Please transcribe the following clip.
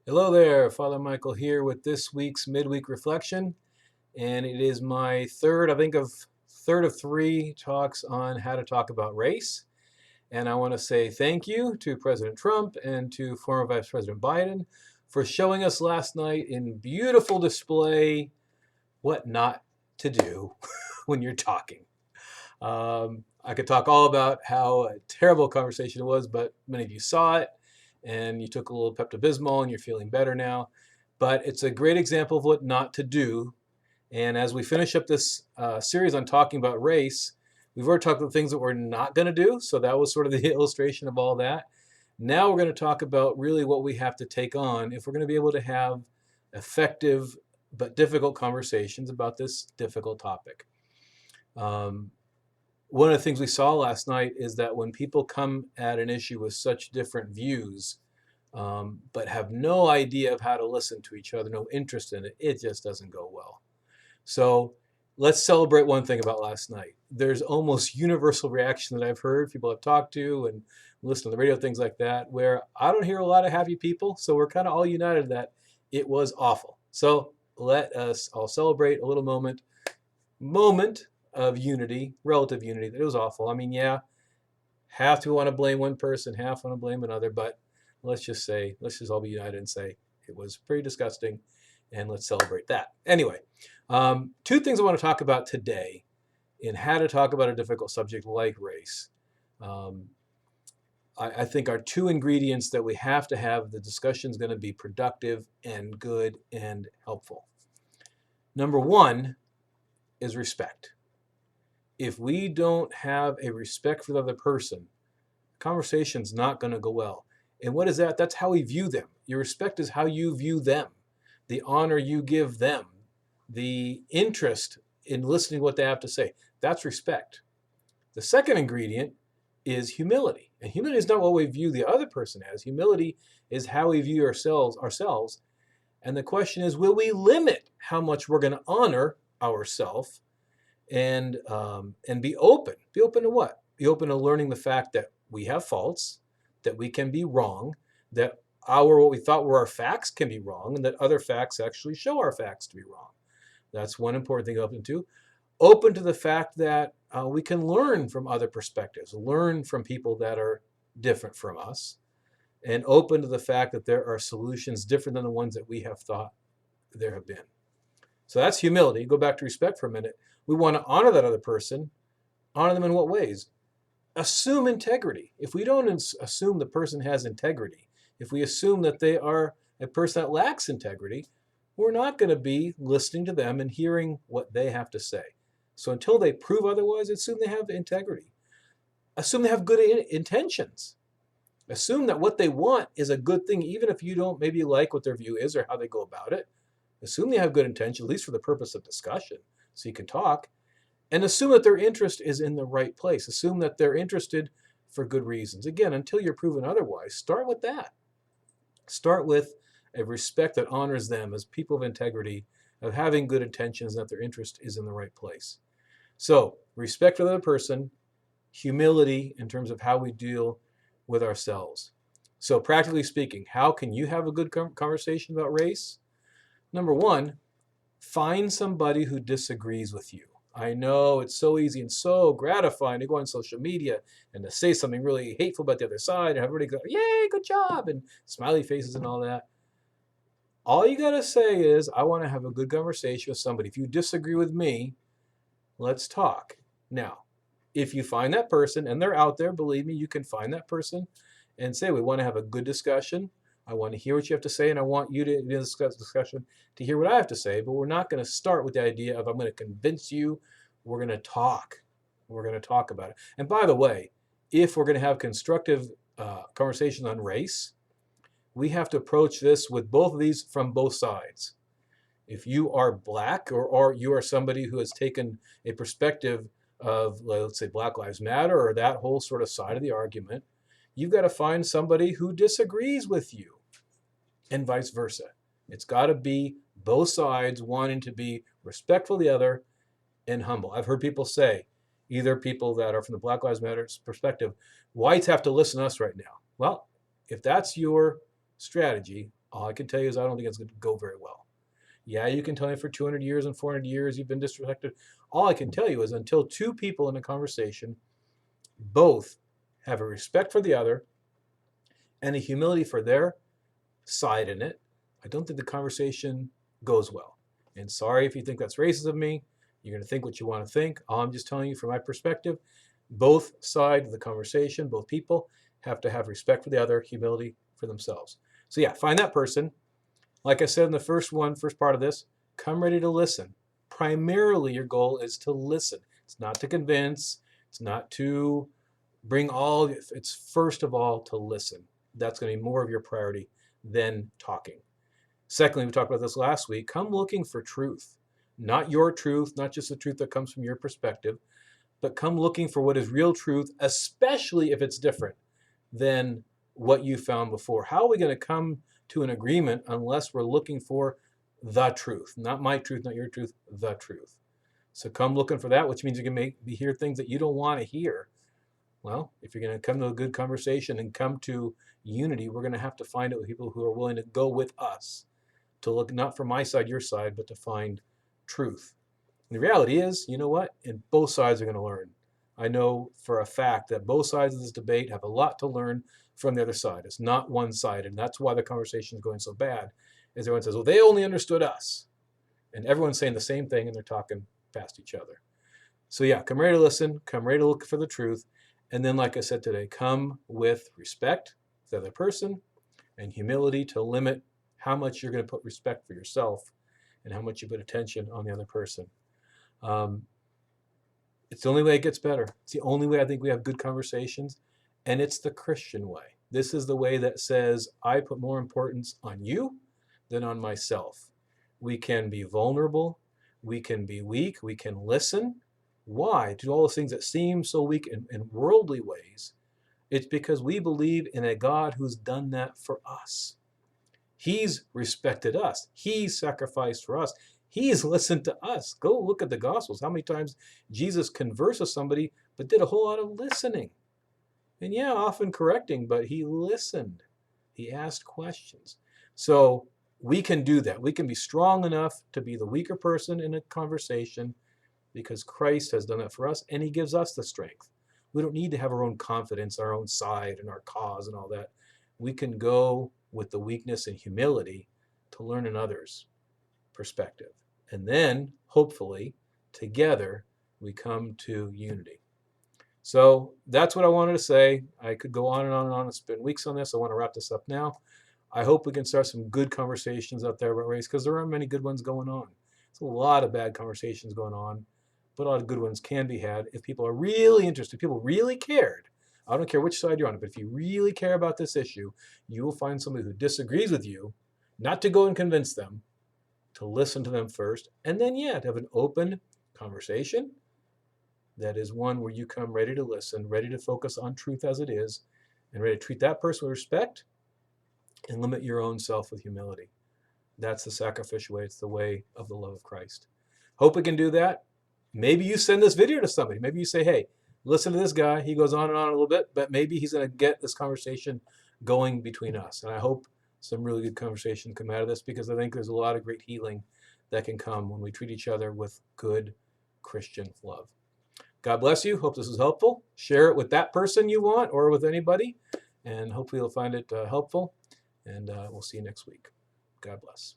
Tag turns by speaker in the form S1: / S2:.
S1: Hello there, Father Michael here with this week's midweek reflection, and it is my third of three talks on how to talk about race. And I want to say thank you to President Trump and to former Vice President Biden for showing us last night in beautiful display what not to do when you're talking. I could talk all about how a terrible conversation it was, but many of you saw it and you took a little Pepto-Bismol and you're feeling better now. But it's a great example of what not to do. And as we finish up this series on talking about race, we've already talked about things that we're not going to do. So that was sort of the illustration of all that. Now we're going to talk about really what we have to take on if we're going to be able to have effective but difficult conversations about this difficult topic. One of the things we saw last night is that when people come at an issue with such different views, but have no idea of how to listen to each other, no interest in it, it just doesn't go well. So let's celebrate one thing about last night. There's almost universal reaction that I've heard, people I've talked to and listened to the radio, things like that, where I don't hear a lot of happy people. So we're kind of all united that it was awful. So let us all celebrate a little moment of unity, relative unity, that it was awful. I mean, yeah, half to want to blame one person, half want to blame another, but let's just all be united and say it was pretty disgusting, and let's celebrate that. Anyway, two things I want to talk about today in how to talk about a difficult subject like race. I think are two ingredients that we have to have. The discussion is going to be productive and good and helpful. Number one is respect. If we don't have a respect for the other person, conversation's not going to go well. And what is that? That's how we view them. Your respect is how you view them, the honor you give them, the interest in listening to what they have to say. That's respect. The second ingredient is humility. And humility is not what we view the other person as. Humility is how we view ourselves. And the question is, will we limit how much we're going to honor ourselves and be open? Be open to what? Be open to learning the fact that we have faults, that we can be wrong, that what we thought were our facts can be wrong, and that other facts actually show our facts to be wrong. That's one important thing open to. Open to the fact that we can learn from other perspectives, learn from people that are different from us, and open to the fact that there are solutions different than the ones that we have thought there have been. So that's humility. Go back to respect for a minute. We want to honor that other person. Honor them in what ways? Assume integrity. If we don't assume the person has integrity, if we assume that they are a person that lacks integrity, we're not going to be listening to them and hearing what they have to say. So until they prove otherwise, assume they have integrity. Assume they have good intentions. Assume that what they want is a good thing, even if you don't maybe like what their view is or how they go about it. Assume they have good intention, at least for the purpose of discussion, so you can talk. And assume that their interest is in the right place. Assume that they're interested for good reasons. Again, until you're proven otherwise, start with that. Start with a respect that honors them as people of integrity, of having good intentions, and that their interest is in the right place. So, respect for the other person, humility in terms of how we deal with ourselves. So, practically speaking, how can you have a good conversation about race? Number one, find somebody who disagrees with you. I know it's so easy and so gratifying to go on social media and to say something really hateful about the other side and everybody go, yay, good job, and smiley faces and all that. All you got to say is, I want to have a good conversation with somebody. If you disagree with me, let's talk. Now, if you find that person, and they're out there, believe me, you can find that person and say, we want to have a good discussion. I want to hear what you have to say, and I want you to discuss discussion to hear what I have to say. But we're not going to start with the idea of I'm going to convince you. We're going to talk. We're going to talk about it. And by the way, if we're going to have constructive conversations on race, we have to approach this with both of these from both sides. If you are black or you are somebody who has taken a perspective of, let's say, Black Lives Matter or that whole sort of side of the argument, you've got to find somebody who disagrees with you and vice versa. It's got to be both sides wanting to be respectful of the other and humble. I've heard people say, either people that are from the Black Lives Matter perspective, whites have to listen to us right now. Well, if that's your strategy, All I can tell you is I don't think it's going to go very well. Yeah, you can tell me for 200 years and 400 years you've been disrespected. All I can tell you is until two people in a conversation both have a respect for the other and a humility for their side in it, I don't think the conversation goes well. And sorry if you think that's racist of me. You're going to think what you want to think. All I'm just telling you from my perspective, both sides of the conversation, both people have to have respect for the other, humility for themselves. So yeah, find that person. Like I said in the first part of this, come ready to listen. Primarily, your goal is to listen. It's not to convince. It's not to bring all. It's first of all to listen. That's going to be more of your priority than talking. Secondly, we talked about this last week. Come looking for truth, not your truth, not just the truth that comes from your perspective, but come looking for what is real truth, especially if it's different than what you found before. How are we going to come to an agreement unless we're looking for the truth? Not my truth, not your truth, the truth. So come looking for that, which means you can maybe hear things that you don't want to hear. Well, if you're going to come to a good conversation and come to unity, we're going to have to find out people who are willing to go with us, to look not for my side, your side, but to find truth. And the reality is, you know what? And both sides are going to learn. I know for a fact that both sides of this debate have a lot to learn from the other side. It's not one-sided, and that's why the conversation is going so bad, is everyone says, well, they only understood us. And everyone's saying the same thing, and they're talking past each other. So yeah, come ready to listen, come ready to look for the truth, and then, like I said today, come with respect for the other person and humility to limit how much you're going to put respect for yourself and how much you put attention on the other person. It's the only way it gets better. It's the only way I think we have good conversations, and it's the Christian way. This is the way that says, I put more importance on you than on myself. We can be vulnerable. We can be weak. We can listen. Why? To all those things that seem so weak in worldly ways. It's because we believe in a God who's done that for us. He's respected us. He's sacrificed for us. He's listened to us. Go look at the Gospels. How many times Jesus conversed with somebody, but did a whole lot of listening. And yeah, often correcting, but he listened. He asked questions. So we can do that. We can be strong enough to be the weaker person in a conversation because Christ has done that for us, and he gives us the strength. We don't need to have our own confidence, our own side, and our cause and all that. We can go with the weakness and humility to learn another's perspective. And then, hopefully, together, we come to unity. So that's what I wanted to say. I could go on and on and on. It's been weeks on this. I want to wrap this up now. I hope we can start some good conversations out there about race because there aren't many good ones going on. There's a lot of bad conversations going on, but a lot of good ones can be had if people are really interested, people really cared. I don't care which side you're on, but if you really care about this issue, you will find somebody who disagrees with you, not to go and convince them, to listen to them first, and then, yeah, to have an open conversation that is one where you come ready to listen, ready to focus on truth as it is, and ready to treat that person with respect and limit your own self with humility. That's the sacrificial way. It's the way of the love of Christ. Hope we can do that. Maybe you send this video to somebody. Maybe you say, hey, listen to this guy. He goes on and on a little bit, but maybe he's going to get this conversation going between us. And I hope some really good conversation come out of this because I think there's a lot of great healing that can come when we treat each other with good Christian love. God bless you. Hope this was helpful. Share it with that person you want or with anybody, and hopefully you'll find it helpful. And we'll see you next week. God bless.